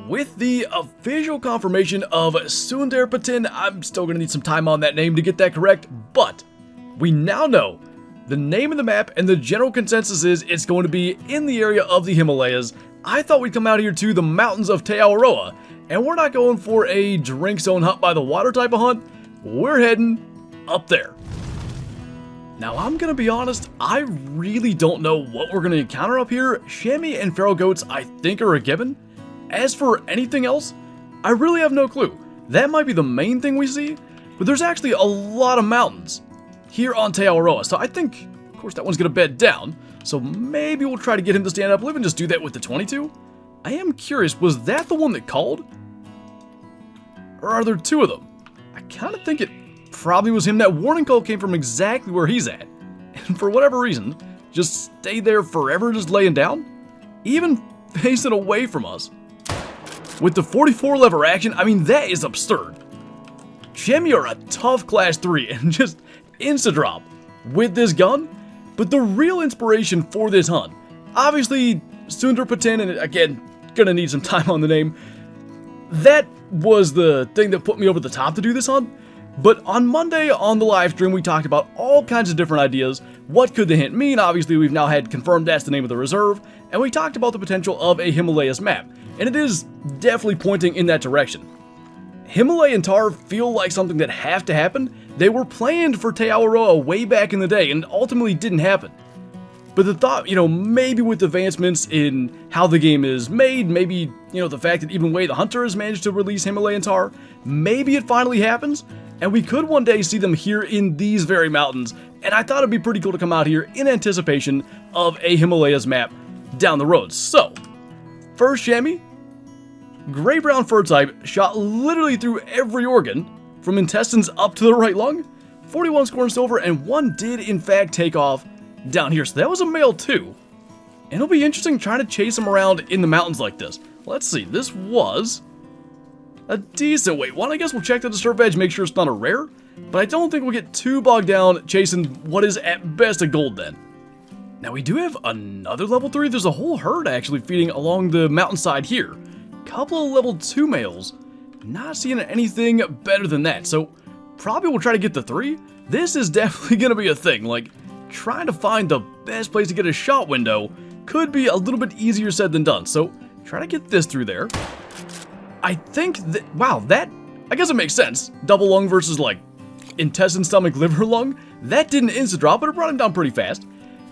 with the official confirmation of Sundarpatan. I'm still going to need some time on that name to get that correct, but we now know the name of the map, and the general consensus is it's going to be in the area of the Himalayas. I thought we'd come out here to the mountains of Aotearoa, and we're not going for a drink zone hunt by the water type of hunt. We're heading up there. Now, I'm going to be honest, I really don't know what we're going to encounter up here. Chamois and feral goats, I think, are a given. As for anything else, I really have no clue. That might be the main thing we see, but there's actually a lot of mountains here on Aotearoa, so I think, of course, that one's going to bed down, so maybe we'll try to get him to stand up. We'll even just do that with the 22. I am curious, was that the one that called? Or are there two of them? I kind of think it probably was him. That warning call came from exactly where he's at, and for whatever reason, just stayed there forever, just laying down, even facing away from us. With the 44 lever action, I mean, that is absurd. Chamois are a tough class 3 and just insta-drop with this gun, but the real inspiration for this hunt, obviously Sundarpatan, and again, gonna need some time on the name, that was the thing that put me over the top to do this hunt. But on Monday on the live stream, we talked about all kinds of different ideas. What could the hint mean? Obviously, we've now had confirmed that's the name of the reserve, and we talked about the potential of a Himalayas map, and it is definitely pointing in that direction. Himalayan tar feel like something that have to happen. They were planned for Aotearoa way back in the day, and ultimately didn't happen. But the thought, maybe with advancements in how the game is made, maybe, the fact that even Way the Hunter has managed to release Himalayan tar, maybe it finally happens, and we could one day see them here in these very mountains, and I thought it'd be pretty cool to come out here in anticipation of a Himalayas map down the road. So, first chamois, gray-brown fur type, shot literally through every organ, from intestines up to the right lung, 41 score in silver, and one did in fact take off down here, so that was a male too. And it'll be interesting trying to chase him around in the mountains like this. Let's see, this was a decent weight one. I guess we'll check the disturb edge, make sure it's not a rare, but I don't think we'll get too bogged down chasing what is at best a gold then. Now we do have another level 3. There's a whole herd actually feeding along the mountainside here. Couple of level 2 males. Not seeing anything better than that, so probably we'll try to get the 3. This is definitely going to be a thing, like trying to find the best place to get a shot window could be a little bit easier said than done, so try to get this through there. I think that, wow, that, I guess it makes sense. Double lung versus like intestine, stomach, liver, lung. That didn't insta-drop, but it brought him down pretty fast.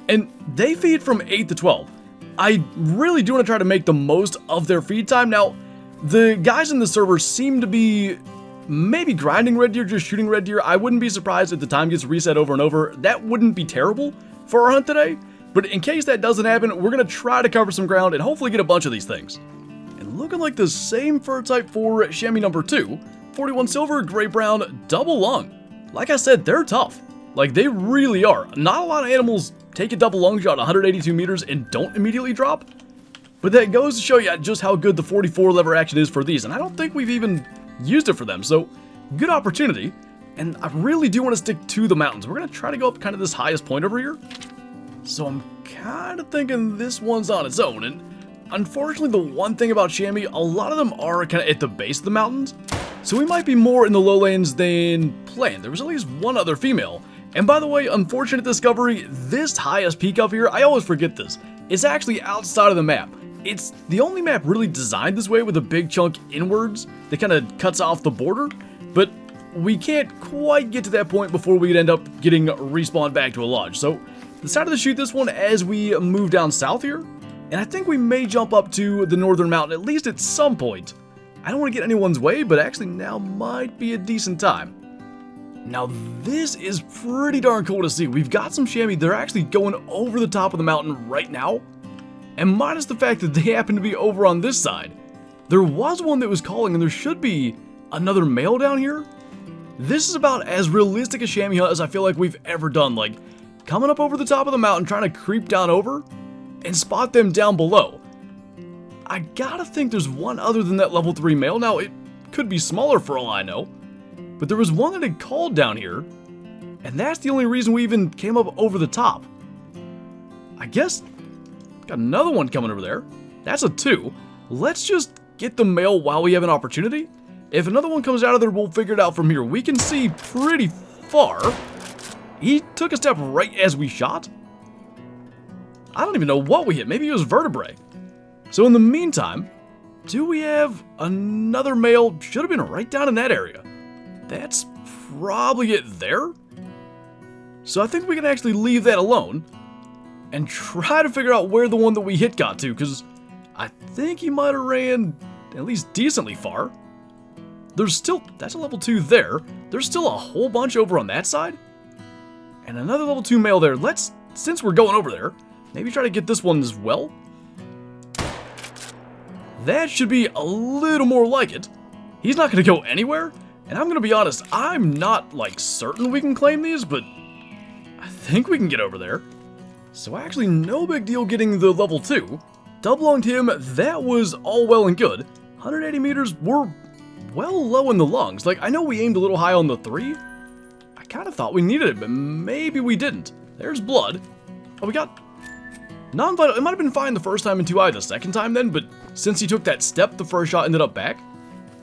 And they feed from 8 to 12. I really do want to try to make the most of their feed time. Now, the guys in the server seem to be maybe grinding red deer, just shooting red deer. I wouldn't be surprised if the time gets reset over and over. That wouldn't be terrible for our hunt today. But in case that doesn't happen, we're going to try to cover some ground and hopefully get a bunch of these things. And looking like the same fur type for chamois number 2, 41 silver, gray brown, double lung. Like I said, they're tough. Like, they really are. Not a lot of animals take a double lung shot 182 meters and don't immediately drop. But that goes to show you just how good the 44 lever action is for these. And I don't think we've even used it for them. So, good opportunity. And I really do want to stick to the mountains. We're going to try to go up kind of this highest point over here. So I'm kind of thinking this one's on its own. And unfortunately, the one thing about chamois, a lot of them are kind of at the base of the mountains. So we might be more in the lowlands than planned. There was at least one other female. And by the way, unfortunate discovery, this highest peak up here, I always forget this, it's actually outside of the map. It's the only map really designed this way with a big chunk inwards that kind of cuts off the border, but we can't quite get to that point before we'd end up getting respawned back to a lodge. So decided to shoot this one as we move down south here, and I think we may jump up to the northern mountain at least at some point. I don't want to get anyone's way, but actually now might be a decent time. Now this is pretty darn cool to see. We've got some chamois, they're actually going over the top of the mountain right now. And minus the fact that they happen to be over on this side, there was one that was calling and there should be another male down here. This is about as realistic a chamois hunt as I feel like we've ever done. Like, coming up over the top of the mountain, trying to creep down over and spot them down below. I gotta think there's one other than that level 3 male. Now, it could be smaller for all I know. But there was one that had called down here, and that's the only reason we even came up over the top. I guess, got another one coming over there. That's a 2. Let's just get the male while we have an opportunity. If another one comes out of there, we'll figure it out from here. We can see pretty far. He took a step right as we shot. I don't even know what we hit. Maybe it was vertebrae. So in the meantime, do we have another male? Should have been right down in that area. That's probably it there. So I think we can actually leave that alone and try to figure out where the one that we hit got to, because I think he might have ran at least decently far. There's still, that's a level 2 there. There's still a whole bunch over on that side. And another level 2 male there. Let's, since we're going over there, maybe try to get this one as well. That should be a little more like it. He's not going to go anywhere. And I'm going to be honest, I'm not like certain we can claim these, but I think we can get over there. So actually no big deal getting the level 2. Double-lunged him, that was all well and good. 180 meters, we're well low in the lungs. Like, I know we aimed a little high on the 3. I kind of thought we needed it, but maybe we didn't. There's blood. Oh, we got non-vital. It might have been fine the first time and 2i the second time then, but since he took that step, the first shot ended up back.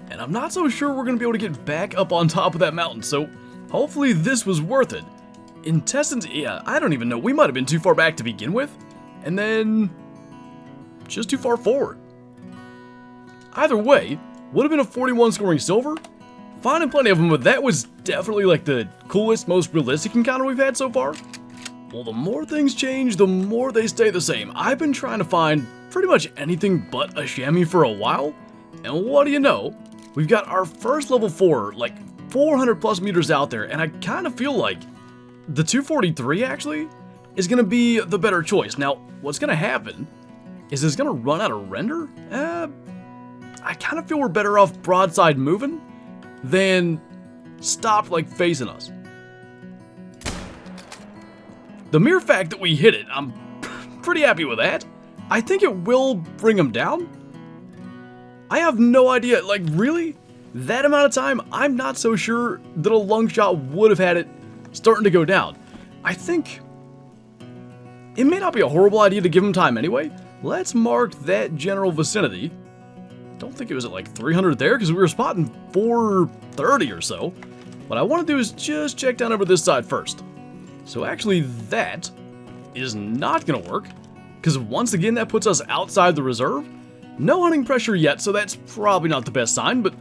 And I'm not so sure we're going to be able to get back up on top of that mountain, so hopefully this was worth it. Intestines, yeah, I don't even know. We might have been too far back to begin with, and then just too far forward. Either way, would have been a 41 scoring silver. Finding plenty of them, but that was definitely like the coolest, most realistic encounter we've had so far. Well, the more things change, the more they stay the same. I've been trying to find pretty much anything but a chamois for a while, and what do you know? We've got our first level 4, like 400 plus meters out there, and I kind of feel like the 243 actually is going to be the better choice. Now, what's going to happen is it's going to run out of render. I kind of feel we're better off broadside moving than stop like facing us. The mere fact that we hit it, I'm pretty happy with that. I think it will bring him down. I have no idea, like really? That amount of time, I'm not so sure that a lung shot would have had it starting to go down. I think it may not be a horrible idea to give him time anyway. Let's mark that general vicinity. Don't think it was at like 300 there because we were spotting 430 or so. What I want to do is just check down over this side first. So actually that is not going to work because once again that puts us outside the reserve. No hunting pressure yet, so that's probably not the best sign, but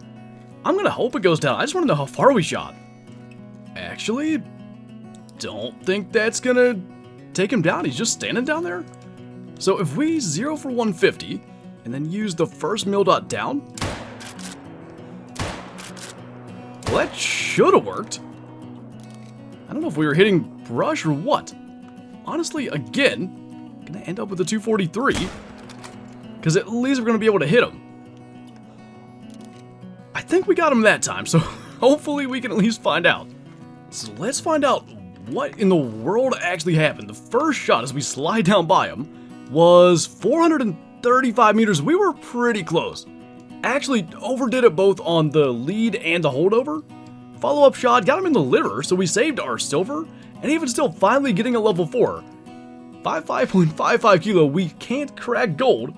I'm going to hope it goes down. I just want to know how far we shot. Actually, don't think that's going to take him down. He's just standing down there. So if we 0 for 150 and then use the first mill dot down, well, that should have worked. I don't know if we were hitting brush or what. Honestly, again, gonna end up with a 243 because at least we're gonna be able to hit him. I think we got him that time, so hopefully we can at least find out. So let's find out what in the world actually happened. The first shot as we slide down by him was 435 meters. We were pretty close. Actually overdid it both on the lead and the holdover. Follow-up shot got him in the liver, so we saved our silver, and even still finally getting a level 4. 55.55 kilo, we can't crack gold.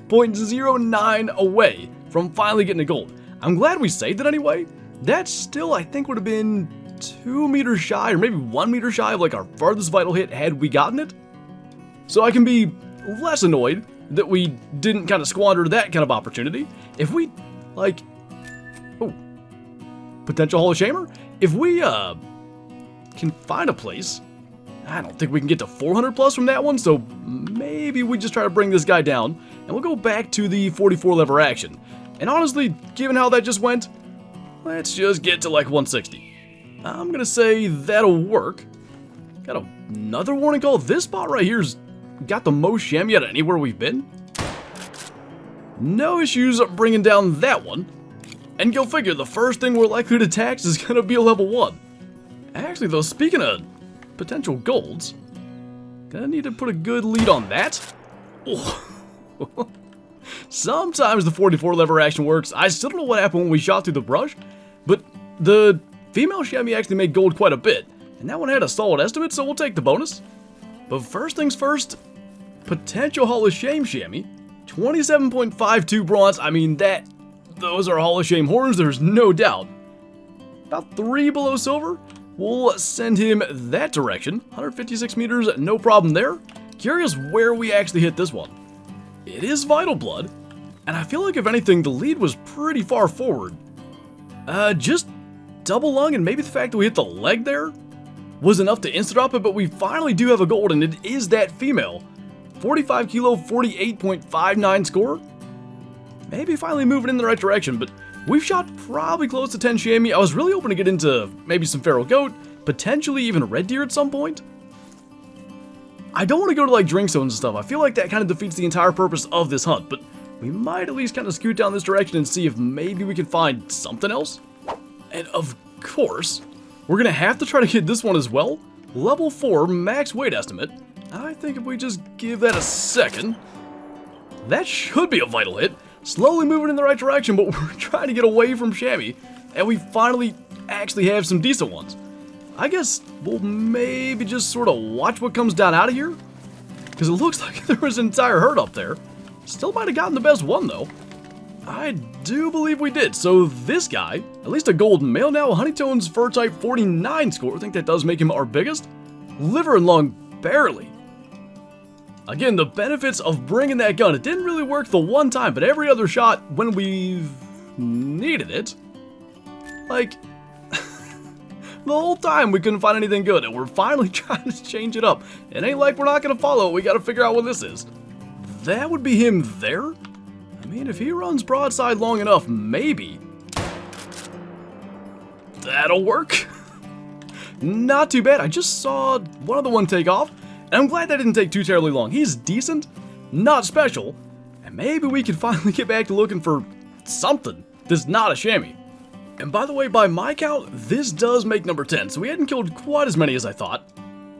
0.09 away from finally getting a gold. I'm glad we saved it anyway. That still, I think, would have been 2 meters shy, or maybe 1 meter shy of like our farthest vital hit had we gotten it. So I can be less annoyed that we didn't kind of squander that kind of opportunity. If we, like, oh, potential Hall of Shamer? If we, can find a place, I don't think we can get to 400 plus from that one, so maybe we just try to bring this guy down, and we'll go back to the 44 lever action. And honestly, given how that just went, let's just get to like 160. I'm gonna say that'll work. Got another warning call. This spot right here's got the most chamois out of anywhere we've been. No issues bringing down that one. And go figure, the first thing we're likely to tax is gonna be a level 1. Actually though, speaking of potential golds, gonna need to put a good lead on that. Oh. Sometimes the 44 lever action works. I still don't know what happened when we shot through the brush, but the female chamois actually made gold quite a bit, and that one had a solid estimate, so we'll take the bonus. But first things first, potential Hall of Shame chamois, 27.52 bronze. I mean, those are Hall of Shame horns, there's no doubt. About 3 below silver. We'll send him that direction. 156 meters, no problem there. Curious where we actually hit this one. It is Vital Blood, and I feel like if anything, the lead was pretty far forward. Just double lung, and maybe the fact that we hit the leg there was enough to insta-drop it, but we finally do have a gold, and it is that female. 45 kilo, 48.59 score. Maybe finally moving in the right direction, but we've shot probably close to 10 chamois. I was really hoping to get into maybe some feral goat, potentially even red deer at some point. I don't want to go to like drink zones and stuff. I feel like that kind of defeats the entire purpose of this hunt, but we might at least kind of scoot down this direction and see if maybe we can find something else. And of course, we're going to have to try to hit this one as well. Level 4 max weight estimate. I think if we just give that a second, that should be a vital hit. Slowly moving in the right direction, but we're trying to get away from chamois, and we finally actually have some decent ones. I guess we'll maybe just sort of watch what comes down out of here, because it looks like there was an entire herd up there. Still might have gotten the best one, though. I do believe we did. So this guy, at least a gold male now, Honeytone's fur type 49 score. I think that does make him our biggest. Liver and lung, barely. Again, the benefits of bringing that gun. It didn't really work the one time, but every other shot when we've needed it, like, the whole time we couldn't find anything good, and we're finally trying to change it up. It ain't like we're not going to follow it. We got to figure out what this is. That would be him there. I mean, if he runs broadside long enough, maybe that'll work. Not too bad. I just saw one other one take off, and I'm glad that didn't take too terribly long. He's decent, not special, and maybe we can finally get back to looking for something that's not a chamois. And by the way, by my count, this does make number 10, so we hadn't killed quite as many as I thought.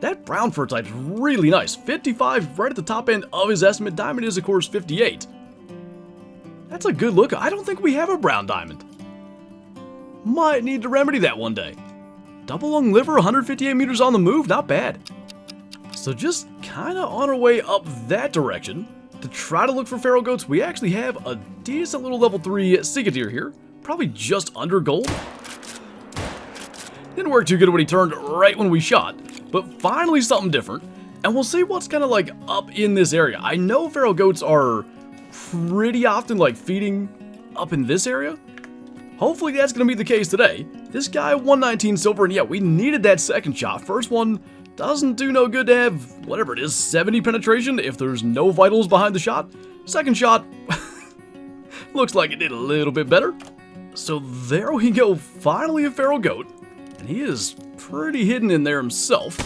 That brown fur type's really nice. 55 right at the top end of his estimate. Diamond is, of course, 58. That's a good look. I don't think we have a brown diamond. Might need to remedy that one day. Double lung liver, 158 meters on the move, not bad. So just kind of on our way up that direction to try to look for feral goats. We actually have a decent little level 3 sika deer here. Probably just under gold. Didn't work too good when he turned right when we shot, but finally something different. And we'll see what's kind of like up in this area. I know feral goats are pretty often like feeding up in this area. Hopefully that's going to be the case today. This guy, 119 silver, and yeah, we needed that second shot. First one doesn't do no good to have, whatever it is, 70 penetration if there's no vitals behind the shot. Second shot, looks like it did a little bit better. So there we go, finally a feral goat. And he is pretty hidden in there himself.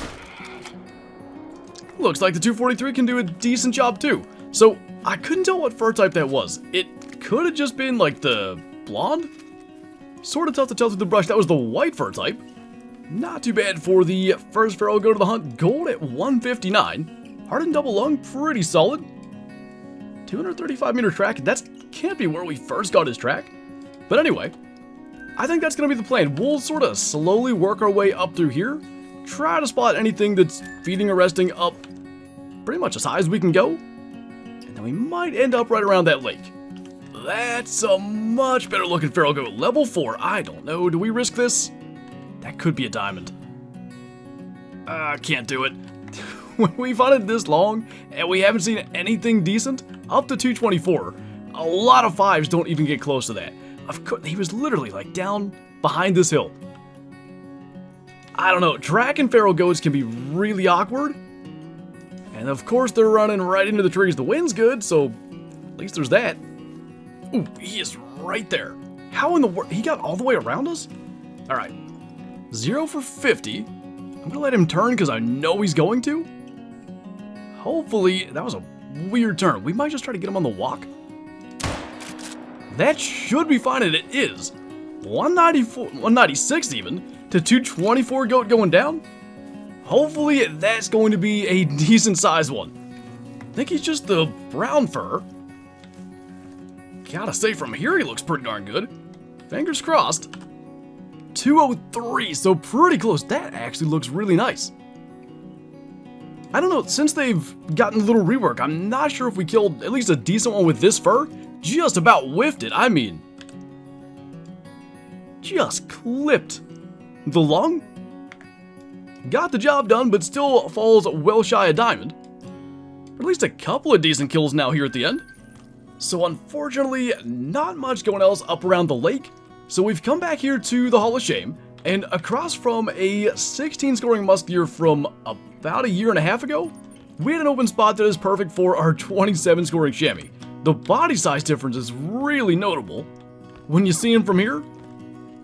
Looks like the 243 can do a decent job too. So I couldn't tell what fur type that was. It could have just been like the blonde. Sort of tough to tell through the brush. That was the white fur type. Not too bad for the first feral goat of the hunt. Gold at 159. Hardened double lung, pretty solid. 235 meter track. That can't be where we first got his track. But anyway, I think that's going to be the plan. We'll sort of slowly work our way up through here. Try to spot anything that's feeding or resting up pretty much as high as we can go. And then we might end up right around that lake. That's a much better looking feral goat. Level 4. I don't know. Do we risk this? That could be a diamond. Can't do it. When we've hunted this long and we haven't seen anything decent, up to 224. A lot of 5s don't even get close to that. Of course, he was literally like down behind this hill. I don't know. Tracking feral goats can be really awkward. And of course, they're running right into the trees. The wind's good, so at least there's that. Ooh, he is right there. How in the world? He got all the way around us? All right. 0 for 50. I'm going to let him turn because I know he's going to. Hopefully, that was a weird turn. We might just try to get him on the walk. That should be fine, and it is. 194, 196 even, to 224 goat going down. Hopefully that's going to be a decent sized one. I think he's just the brown fur. Gotta say, from here he looks pretty darn good. Fingers crossed. 203, so pretty close. That actually looks really nice. I don't know, since they've gotten a little rework, I'm not sure if we killed at least a decent one with this fur. Just about whiffed it, I mean. Just clipped the lung. Got the job done, but still falls well shy of diamond. At least a couple of decent kills now here at the end. So unfortunately, not much going else up around the lake. So we've come back here to the Hall of Shame, and across from a 16 scoring musketeer from about a year and a half ago, we had an open spot that is perfect for our 27 scoring chamois. The body size difference is really notable when you see him from here.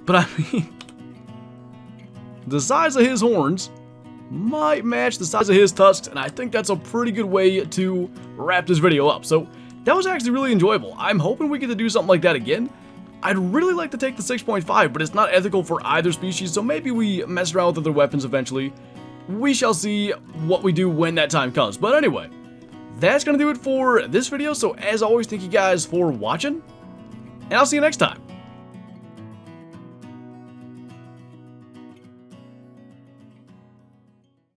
But I mean, the size of his horns might match the size of his tusks, and I think that's a pretty good way to wrap this video up. So that was actually really enjoyable. I'm hoping we get to do something like that again. I'd really like to take the 6.5, but it's not ethical for either species, so maybe we mess around with other weapons eventually. We shall see what we do when that time comes. But anyway, that's going to do it for this video. So as always, thank you guys for watching, and I'll see you next time.